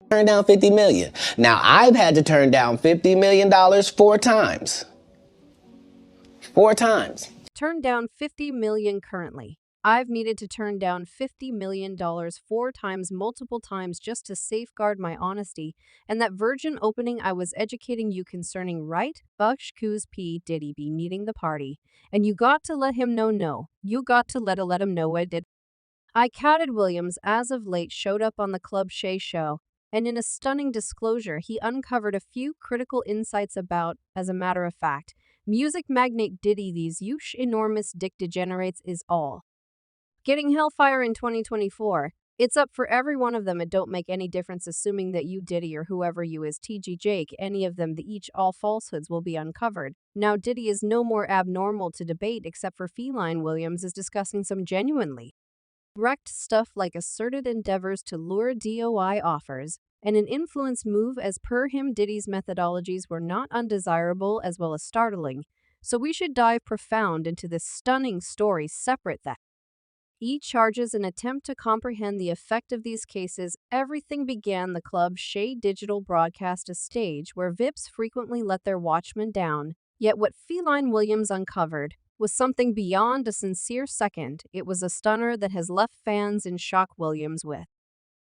Turn down 50 million. Now, I've had to turn down $50 million 4 times. 4 times. Turned down $50 million currently. I've needed to turn down $50 million 4 times, multiple times, just to safeguard my honesty and that virgin opening I was educating you concerning, right? Bush Coos P. Diddy be needing the party. And you got to let him know no. You got to let him know I did. Katt Williams, as of late, showed up on the Club Shay show, and in a stunning disclosure, he uncovered a few critical insights about, as a matter of fact, music magnate Diddy, these huge enormous dick degenerates, is all getting hellfire in 2024. It's up for every one of them. It don't make any difference assuming that you Diddy or whoever you is TG Jake, any of them, all falsehoods will be uncovered. Now Diddy is no more abnormal to debate except for Feline Williams is discussing some genuinely wrecked stuff like asserted endeavors to lure DOI offers, and an influence move. As per him, Diddy's methodologies were not undesirable as well as startling, so we should dive profound into this stunning story separate that he charges an attempt to comprehend the effect of these cases. Everything began the Club Shay digital broadcast, a stage where VIPs frequently let their watchmen down, yet what Feline Williams uncovered was something beyond a sincere second. It was a stunner that has left fans in shock. Williams, with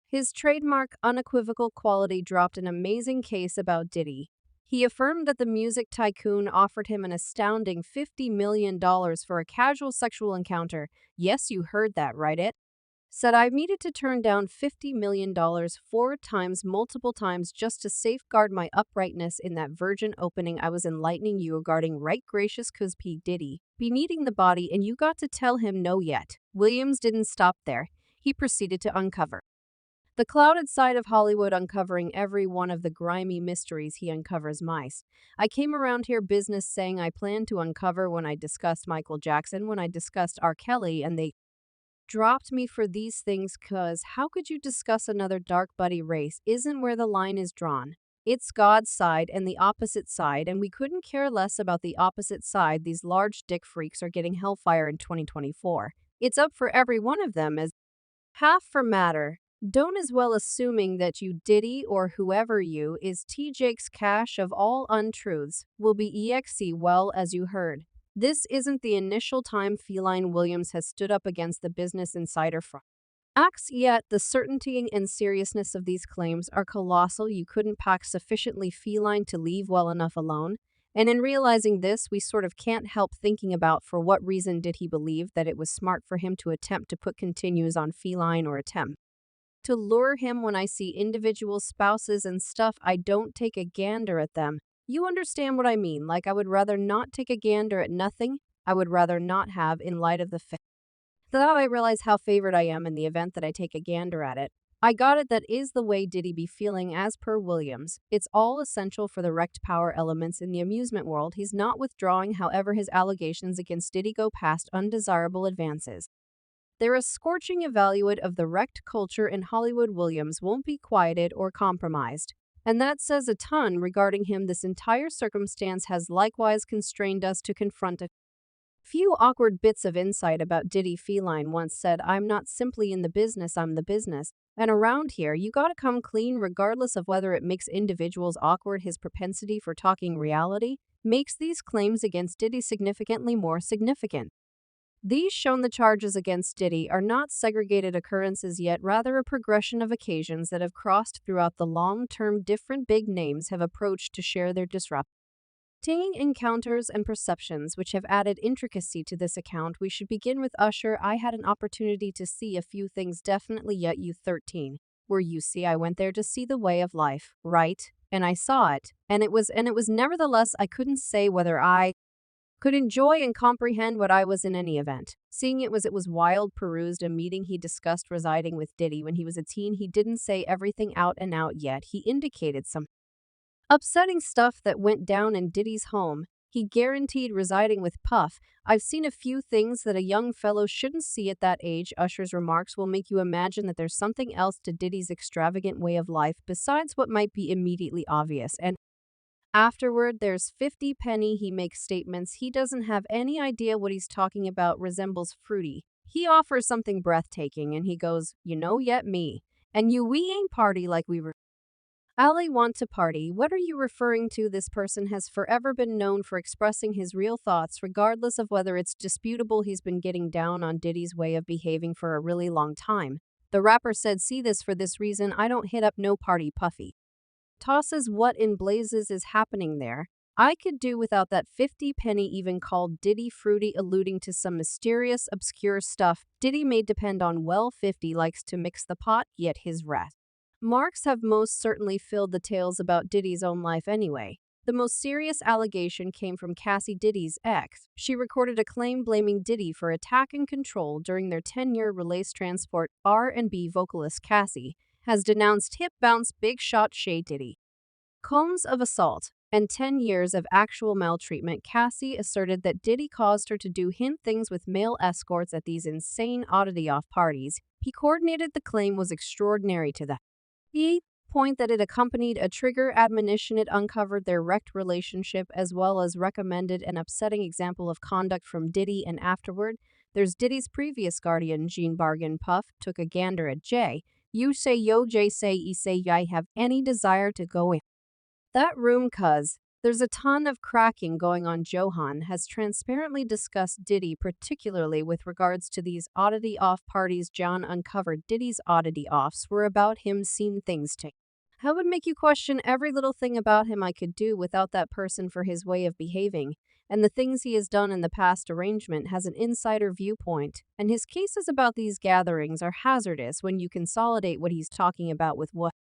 his trademark unequivocal quality, dropped an amazing case about Diddy. He affirmed that the music tycoon offered him an astounding $50 million for a casual sexual encounter. Yes, you heard that right. It said I've needed to turn down $50 million 4 times, multiple times, just to safeguard my uprightness in that virgin opening I was enlightening you regarding, right? Gracious cuz P. Diddy be needing the body and you got to tell him no yet. Williams didn't stop there. He proceeded to uncover the clouded side of Hollywood, uncovering every one of the grimy mysteries he uncovers. Mice. I came around here business saying I planned to uncover when I discussed Michael Jackson, when I discussed R. Kelly, and they dropped me for these things, cause how could you discuss another dark buddy race? Isn't where the line is drawn. It's God's side and the opposite side, and we couldn't care less about the opposite side. These large dick freaks are getting hellfire in 2024. It's up for every one of them. As half for matter, don't as well assuming that you Diddy or whoever you is T. Jake's cache of all untruths will be exe. Well, as you heard, this isn't the initial time Feline Williams has stood up against the Business Insider front. Acts, yet the certainty and seriousness of these claims are colossal. You couldn't pack sufficiently feline to leave well enough alone. And in realizing this, we sort of can't help thinking about for what reason did he believe that it was smart for him to attempt to put continues on feline, or attempt to lure him. When I see individual spouses and stuff, I don't take a gander at them. You understand what I mean? Like, I would rather not take a gander at nothing. I would rather not have, in light of the fact that I realize how favored I am in the event that I take a gander at it. I got it. That is the way Diddy be feeling. As per Williams, it's all essential for the wrecked power elements in the amusement world. He's not withdrawing, however his allegations against Diddy go past undesirable advances. They're a scorching evaluate of the wrecked culture in Hollywood. Williams won't be quieted or compromised. And that says a ton regarding him. This entire circumstance has likewise constrained us to confront a few awkward bits of insight about Diddy. Feline once said, I'm not simply in the business, I'm the business. And around here, you gotta come clean regardless of whether it makes individuals awkward. His propensity for talking reality makes these claims against Diddy significantly more significant. These shown the charges against Diddy are not segregated occurrences, yet rather a progression of occasions that have crossed throughout the long term. Different big names have approached to share their disrupting encounters and perceptions, which have added intricacy to this account. We should begin with Usher. I had an opportunity to see a few things, definitely. Yet you 13. Where you see, I went there to see the way of life, right? And I saw it, and it was nevertheless, I couldn't say whether I could enjoy and comprehend what I was in any event. Seeing it was wild. Perused a meeting he discussed residing with Diddy when he was a teen. He didn't say everything out and out yet. He indicated some upsetting stuff that went down in Diddy's home. He guaranteed residing with Puff. I've seen a few things that a young fellow shouldn't see at that age. Usher's remarks will make you imagine that there's something else to Diddy's extravagant way of life besides what might be immediately obvious. And afterward, there's 50 Penny. He makes statements he doesn't have any idea what he's talking about. Resembles Fruity. He offers something breathtaking and he goes, you know, yet me and you, we ain't party like we were Ali want to party. What are you referring to? This person has forever been known for expressing his real thoughts, regardless of whether it's disputable. He's been getting down on Diddy's way of behaving for a really long time. The rapper said, "See this for this reason, I don't hit up no party puffy." Tosses, what in blazes is happening there? I could do without that 50 penny, even called Diddy fruity, alluding to some mysterious, obscure stuff Diddy may depend on. Well, 50 likes to mix the pot, yet his wrath marks have most certainly filled the tales about Diddy's own life anyway. The most serious allegation came from Cassie, Diddy's ex. She recorded a claim blaming Diddy for attack and control during their 10-year relationship. Transport R&B vocalist Cassie has denounced hip bounce big shot Shay Diddy combs of assault and 10 years of actual maltreatment. Cassie asserted that Diddy caused her to do hint things with male escorts at these insane oddity off parties. He coordinated the claim was extraordinary to the point that it accompanied a trigger admonition. It uncovered their wrecked relationship as well as recommended an upsetting example of conduct from Diddy, and afterward, there's Diddy's previous guardian, Jean Bargain Puff, took a gander at Jay. You say yo, Jay say E say I have any desire to go in that room cuz there's a ton of cracking going on. Johan has transparently discussed Diddy, particularly with regards to these oddity off parties. John uncovered Diddy's oddity offs were about him seeing things to how would make you question every little thing about him. I could do without that person for his way of behaving, and the things he has done in the past. Arrangement has an insider viewpoint, and his cases about these gatherings are hazardous when you consolidate what he's talking about with what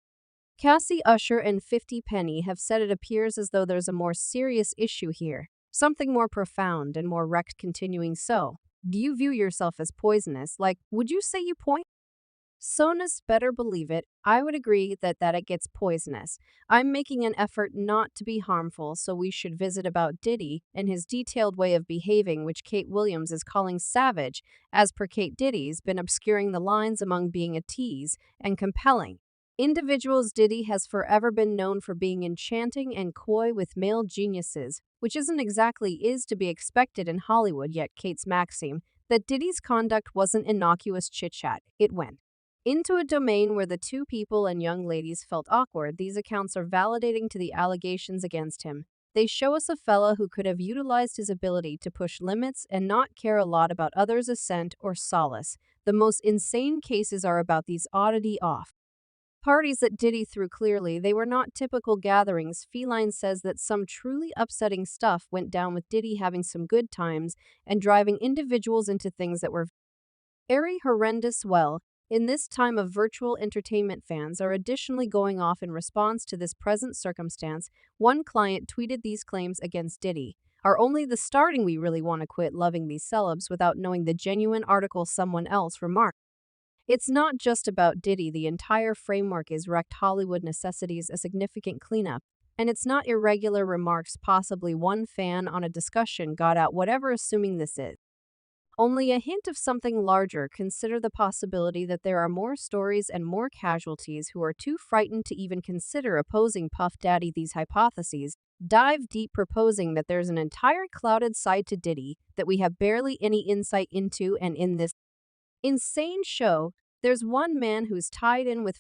Cassie, Usher, and 50 Penny have said. It appears as though there's a more serious issue here, something more profound and more wrecked. Continuing, so, do you view yourself as poisonous? Like, would you say you point? Sonus, better believe it. I would agree that it gets poisonous. I'm making an effort not to be harmful, so we should visit about Diddy and his detailed way of behaving, which Kate Williams is calling savage. As per Kate, Diddy's been obscuring the lines among being a tease and compelling individuals. Diddy has forever been known for being enchanting and coy with male geniuses, which isn't exactly is to be expected in Hollywood. Yet Kate's maxim that Diddy's conduct wasn't innocuous chit-chat. It went into a domain where the two people and young ladies felt awkward. These accounts are validating to the allegations against him. They show us a fella who could have utilized his ability to push limits and not care a lot about others' assent or solace. The most insane cases are about these oddity off parties that Diddy threw. Clearly, they were not typical gatherings. Feline says that some truly upsetting stuff went down, with Diddy having some good times and driving individuals into things that were very horrendous. Well, in this time of virtual entertainment, fans are additionally going off in response to this present circumstance. One client tweeted, "These claims against Diddy are only the starting. We really want to quit loving these celebs," without knowing the genuine article. Someone else remarked, "It's not just about Diddy. The entire framework is wrecked. Hollywood necessitates a significant cleanup. And it's not irregular remarks." Possibly one fan on a discussion got out, "Whatever, assuming this is only a hint of something larger. Consider the possibility that there are more stories and more casualties who are too frightened to even consider opposing Puff Daddy." These hypotheses dive deep, proposing that there's an entire clouded side to Diddy that we have barely any insight into, and in this insane show, there's one man who's tied in with